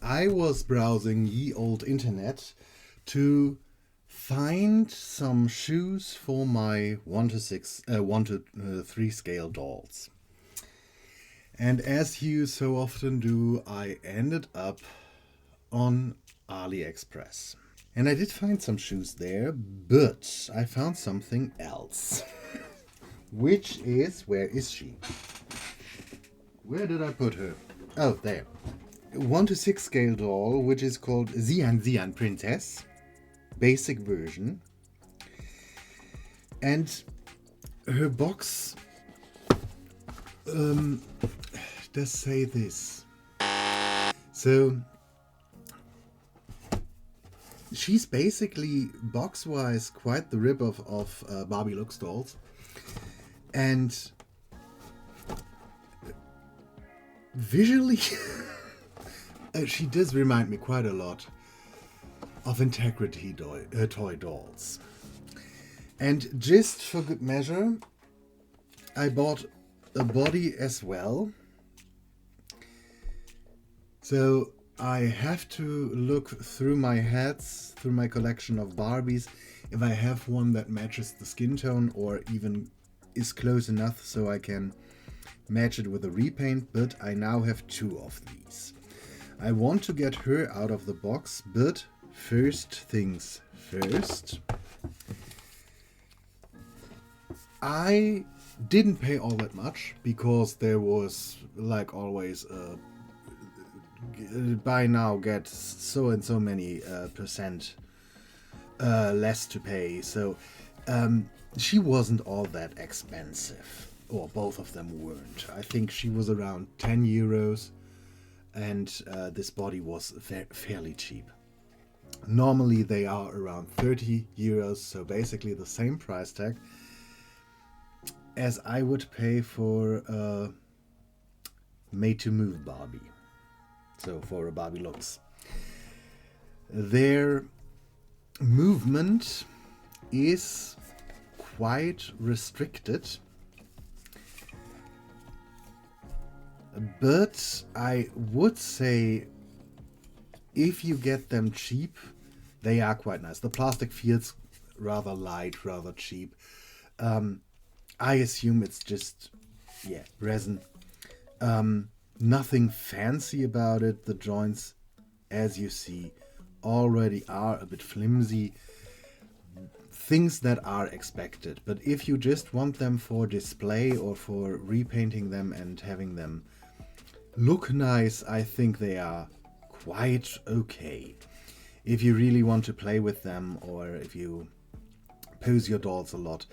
I was browsing ye old internet to find some shoes for my 1 to 3 scale dolls. And as you so often do, I ended up on AliExpress. And I did find some shoes there, but I found something else. Which is, where is she? Where did I put her? Oh, there. 1 to 6 scale doll, which is called Xian Xian Princess. Basic version. And her box does say this. So she's basically box-wise quite the rip-off of Barbie Lux dolls. And visually she does remind me quite a lot of Integrity toy dolls. And just for good measure, I bought a body as well. So I have to look through my heads, through my collection of Barbies, if I have one that matches the skin tone or even is close enough so I can match it with a repaint, but I now have 2 of these. I want to get her out of the box, but first things first. I didn't pay all that much because there was, like always, buy now get so and so many percent less to pay. So she wasn't all that expensive, or both of them weren't. I think she was around 10 euros and this body was fairly cheap. Normally they are around 30 euros, so basically the same price tag as I would pay for a made-to-move Barbie. So for a Barbie Lux. Their movement is quite restricted, but I would say if you get them cheap, they are quite nice. The plastic feels rather light, rather cheap. I assume it's just, resin. Nothing fancy about it. The joints, as you see, already are a bit flimsy. Things that are expected. But if you just want them for display or for repainting them and having them look nice, I think they are quite okay. If you really want to play with them, or if you pose your dolls a lot,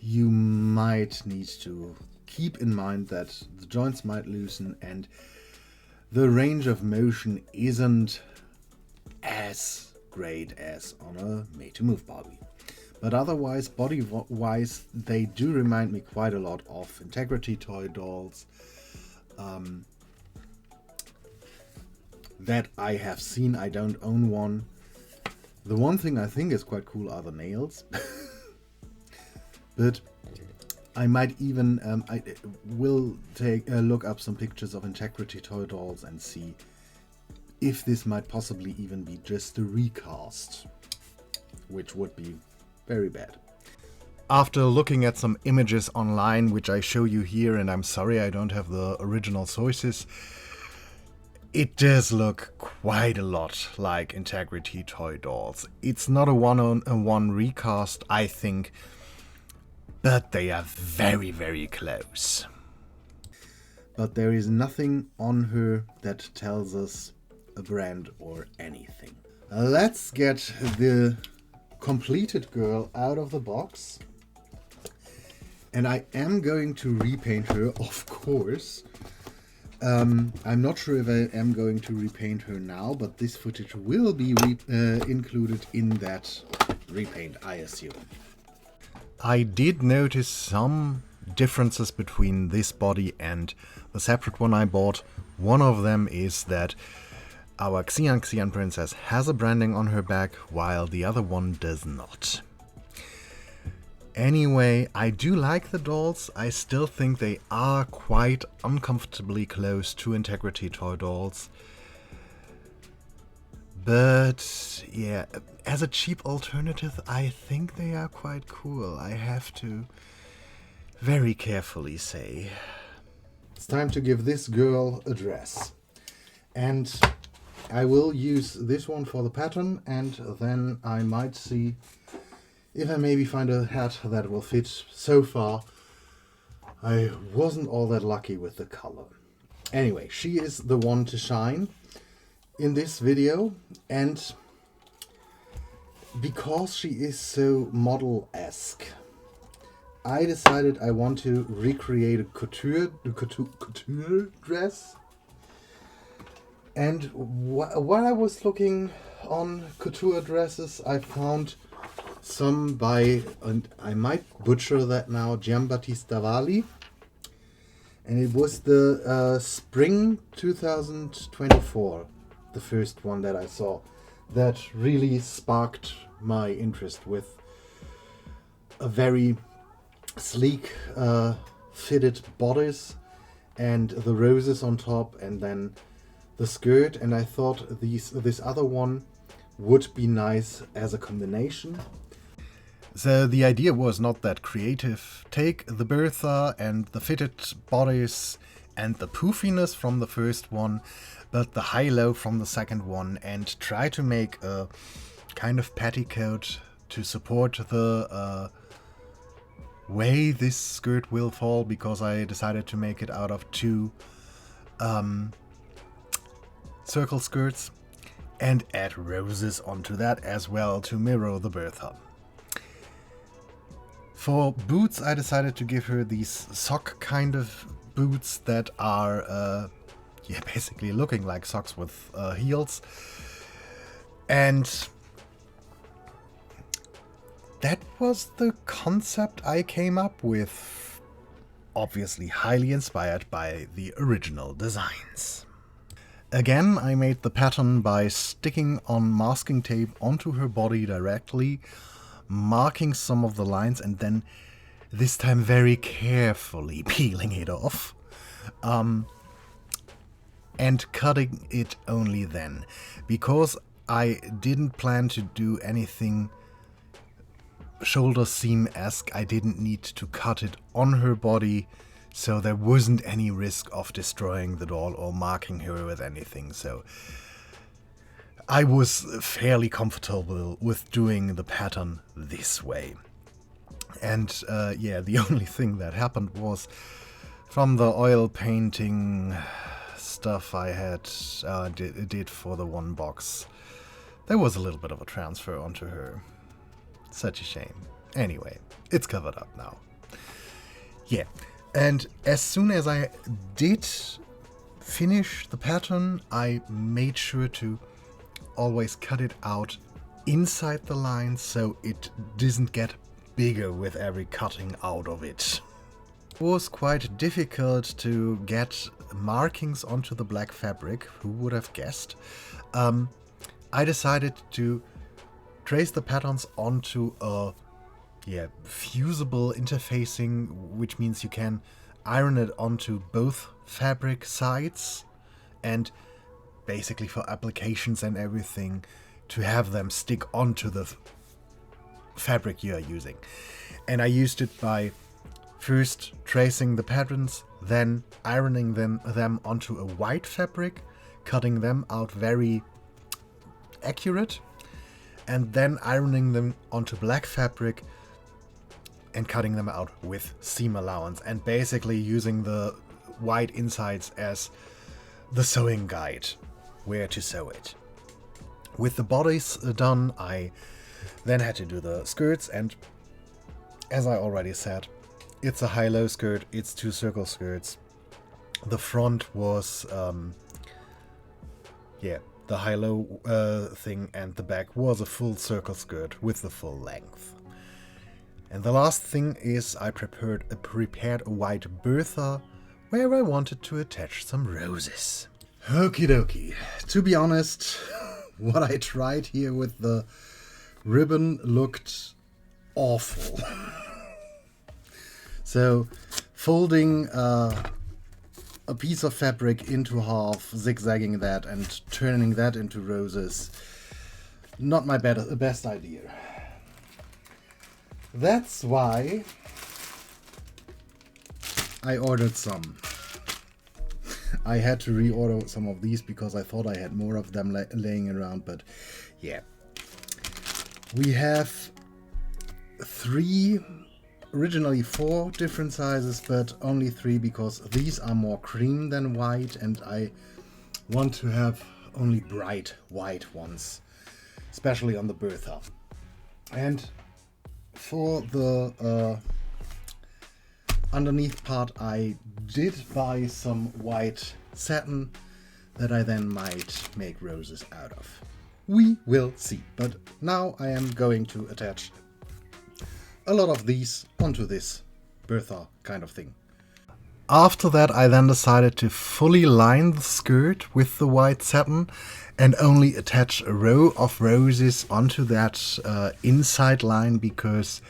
you might need to keep in mind that the joints might loosen and the range of motion isn't as great as on a made-to-move Barbie. But otherwise, body-wise, they do remind me quite a lot of Integrity toy dolls that I have seen. I don't own one. The one thing I think is quite cool are the nails. But I might even, I will look up some pictures of Integrity toy dolls and see if this might possibly even be just a recast, which would be very bad. After looking at some images online, which I show you here, and I'm sorry I don't have the original sources, it does look quite a lot like Integrity toy dolls. It's not a one-on-one recast, I think, but they are very, very close. But there is nothing on her that tells us a brand or anything. Let's get the completed girl out of the box. And I am going to repaint her, of course. I'm not sure if I am going to repaint her now, but this footage will be included in that repaint, I assume. I did notice some differences between this body and the separate one I bought. One of them is that our Xian Xian Princess has a branding on her back, while the other one does not. Anyway, I do like the dolls. I still think they are quite uncomfortably close to Integrity toy dolls. But yeah, as a cheap alternative, I think they are quite cool. I have to very carefully say. It's time to give this girl a dress. And I will use this one for the pattern, and then I might see if I maybe find a hat that will fit. So far, I wasn't all that lucky with the color. Anyway, she is the one to shine in this video, and because she is so model-esque, I decided I want to recreate a couture dress. And while I was looking on couture dresses, I found some by, and I might butcher that now, Giambattista Valli. And it was the spring 2024, the first one that I saw, that really sparked my interest, with a very sleek fitted bodice and the roses on top, and then the skirt. And I thought this other one would be nice as a combination. So the idea was not that creative. Take the Bertha and the fitted bodice and the poofiness from the first one, but the high-low from the second one, and try to make a kind of petticoat to support the way this skirt will fall, because I decided to make it out of two circle skirts, and add roses onto that as well to mirror the Bertha. For boots, I decided to give her these sock kind of boots that are basically looking like socks with heels. And that was the concept I came up with, obviously highly inspired by the original designs. Again, I made the pattern by sticking on masking tape onto her body directly, marking some of the lines, and then this time very carefully peeling it off, and cutting it only then, because I didn't plan to do anything shoulder seam-esque. I didn't need to cut it on her body, so there wasn't any risk of destroying the doll or marking her with anything. So I was fairly comfortable with doing the pattern this way. And the only thing that happened was, from the oil painting stuff I had did for the one box, there was a little bit of a transfer onto her. Such a shame. Anyway, it's covered up now. Yeah, and as soon as I did finish the pattern, I made sure to always cut it out inside the line, so it doesn't get bigger with every cutting out of it. It was quite difficult to get markings onto the black fabric, who would have guessed. I decided to trace the patterns onto a fusible interfacing, which means you can iron it onto both fabric sides, and basically for applications and everything, to have them stick onto the fabric you are using. And I used it by first tracing the patterns, then ironing them onto a white fabric, cutting them out very accurate, and then ironing them onto black fabric and cutting them out with seam allowance, and basically using the white insides as the sewing guide, where to sew it. With the bodies done, I then had to do the skirts, and as I already said, it's a high-low skirt, it's two circle skirts. The front was the high-low thing, and the back was a full circle skirt with the full length. And the last thing is I prepared a white Bertha where I wanted to attach some roses. Okie dokie. To be honest, what I tried here with the ribbon looked awful. So, folding a piece of fabric into half, zigzagging that and turning that into roses, Not my best idea. That's why I ordered some. I had to reorder some of these because I thought I had more of them laying around, but yeah. We have originally 4 different sizes, but only 3 because these are more cream than white, and I want to have only bright white ones, especially on the Bertha. And for the underneath part, I did buy some white satin that I then might make roses out of. We will see. But now I am going to attach a lot of these onto this Bertha kind of thing. After that, I then decided to fully line the skirt with the white satin and only attach a row of roses onto that inside line, because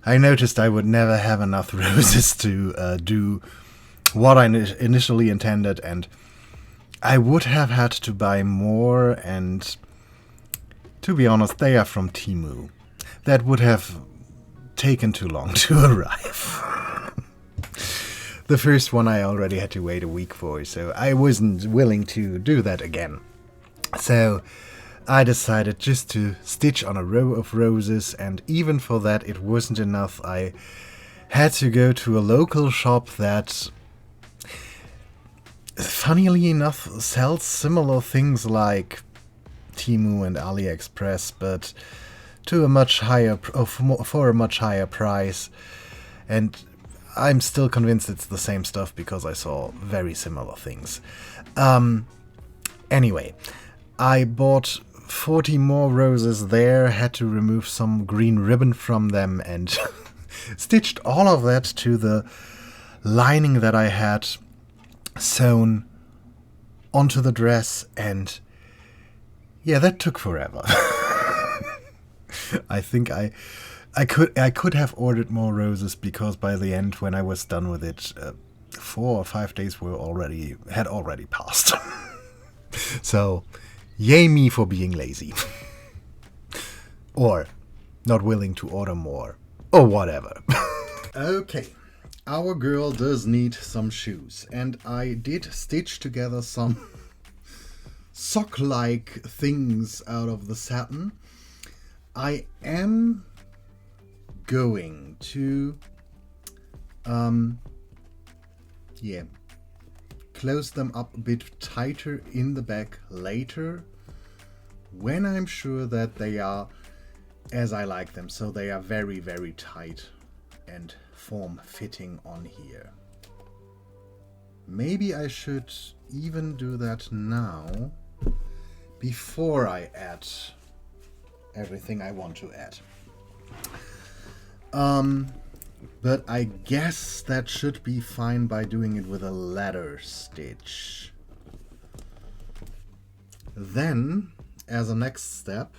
I noticed I would never have enough roses to do what I initially intended, and I would have had to buy more, and to be honest, they are from Temu. That would have taken too long to arrive. The first one I already had to wait a week for, so I wasn't willing to do that again. So I decided just to stitch on a row of roses, and even for that it wasn't enough. I had to go to a local shop that, funnily enough, sells similar things like Temu and AliExpress, but to a much higher, for a much higher price. And I'm still convinced it's the same stuff because I saw very similar things. Anyway, I bought 40 more roses there, had to remove some green ribbon from them, and stitched all of that to the lining that I had sewn onto the dress, and yeah, that took forever. I think I could have ordered more roses, because by the end, when I was done with it, 4 or 5 days had already passed. So, yay me for being lazy. Or not willing to order more. Or whatever. Okay, our girl does need some shoes. And I did stitch together some sock-like things out of the satin. I am going to close them up a bit tighter in the back later, when I'm sure that they are as I like them, so they are very, very tight and form-fitting on here. Maybe I should even do that now before I add everything I want to add. But I guess that should be fine by doing it with a ladder stitch. Then, as a next step,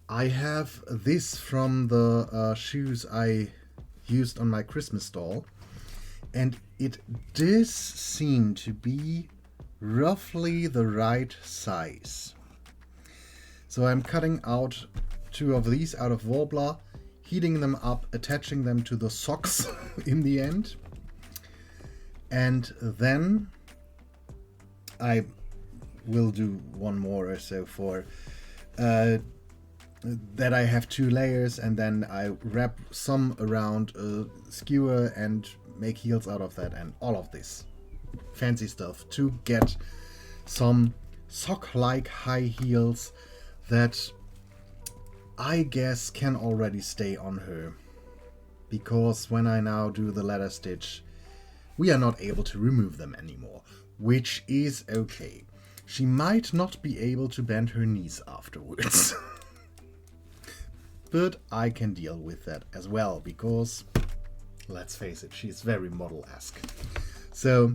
I have this from the shoes I used on my Christmas doll, and it does seem to be roughly the right size. So I'm cutting out 2 of these out of Worbla, heating them up, attaching them to the socks in the end. And then I will do one more or so for that. I have 2 layers, and then I wrap some around a skewer and make heels out of that, and all of this fancy stuff to get some sock-like high heels that I guess can already stay on her, because when I now do the ladder stitch, we are not able to remove them anymore, which is okay. She might not be able to bend her knees afterwards. But I can deal with that as well, because, let's face it, she's very model-esque. So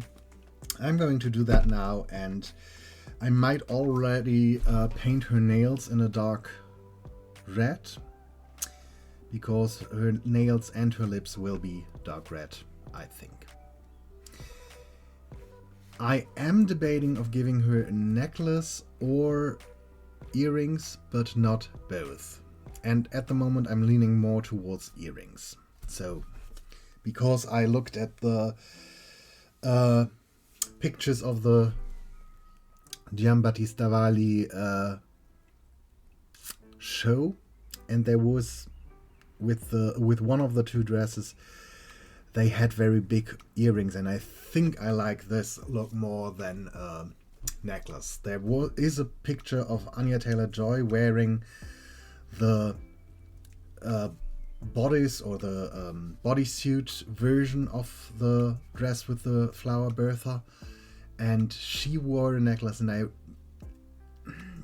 I'm going to do that now, and I might already paint her nails in a dark red, because her nails and her lips will be dark red, I think. I am debating of giving her a necklace or earrings, but not both. And at the moment I'm leaning more towards earrings. So, because I looked at the pictures of the Giambattista Valli show, and there was with one of the two dresses they had very big earrings, and I think I like this look more than necklace. There is a picture of Anya Taylor-Joy wearing the bodice or the bodysuit version of the dress with the flower Bertha, and she wore a necklace, and I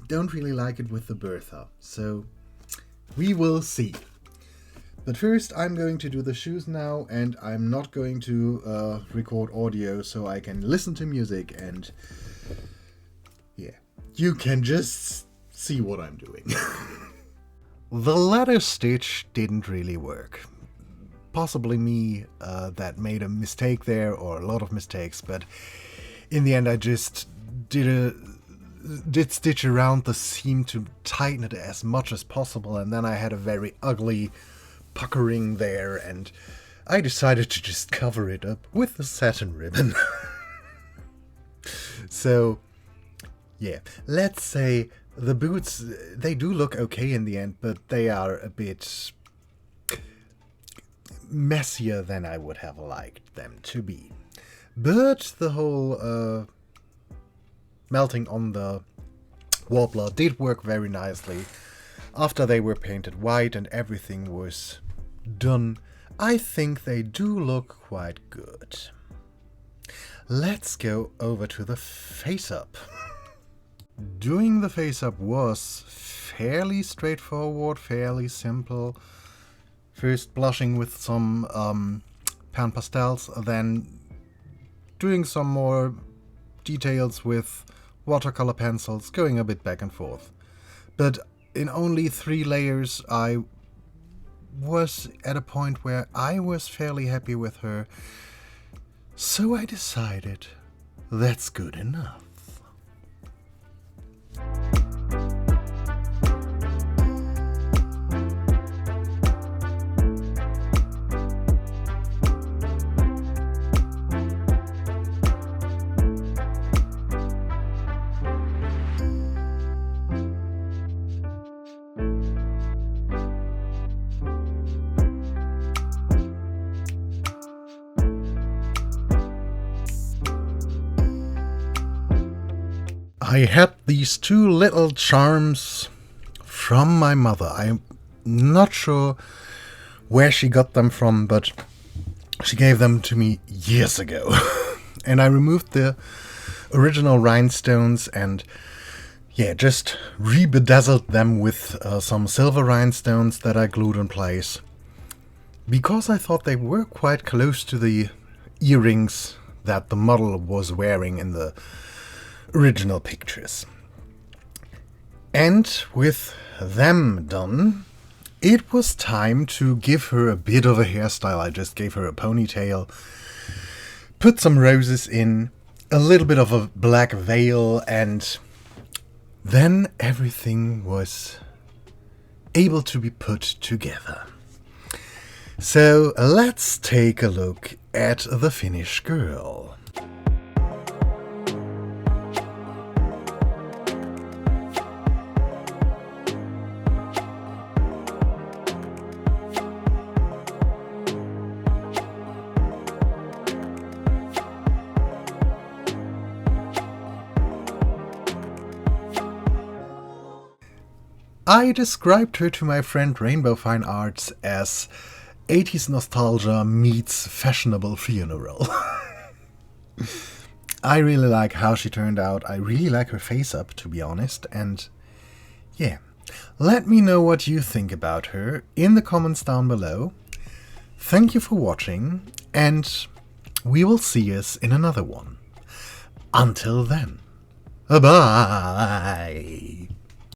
don't really like it with the Bertha, so we will see. But first I'm going to do the shoes now, and I'm not going to record audio so I can listen to music, and yeah, you can just see what I'm doing. The ladder stitch didn't really work. Possibly me that made a mistake there, or a lot of mistakes, but in the end I just did stitch around the seam to tighten it as much as possible, and then I had a very ugly puckering there, and I decided to just cover it up with the satin ribbon. So yeah, let's say the boots, they do look okay in the end, but they are a bit messier than I would have liked them to be. But the whole melting on the warbler did work very nicely. After they were painted white and everything was done, I think they do look quite good. Let's go over to the face-up. Doing the face-up was fairly straightforward, fairly simple. First blushing with some pan pastels, then doing some more details with watercolor pencils, going a bit back and forth. But in only 3 layers I was at a point where I was fairly happy with her, so I decided that's good enough. I had these 2 little charms from my mother. I'm not sure where she got them from, but she gave them to me years ago. And I removed the original rhinestones and just re-bedazzled them with some silver rhinestones that I glued in place, because I thought they were quite close to the earrings that the model was wearing in the original pictures. And with them done, it was time to give her a bit of a hairstyle. I just gave her a ponytail, put some roses in, a little bit of a black veil, and then everything was able to be put together. So let's take a look at the finished girl. I described her to my friend Rainbow Fine Arts as 80s nostalgia meets fashionable funeral. I really like how she turned out. I really like her face up, to be honest. And yeah, let me know what you think about her in the comments down below. Thank you for watching, and we will see us in another one. Until then, bye-bye.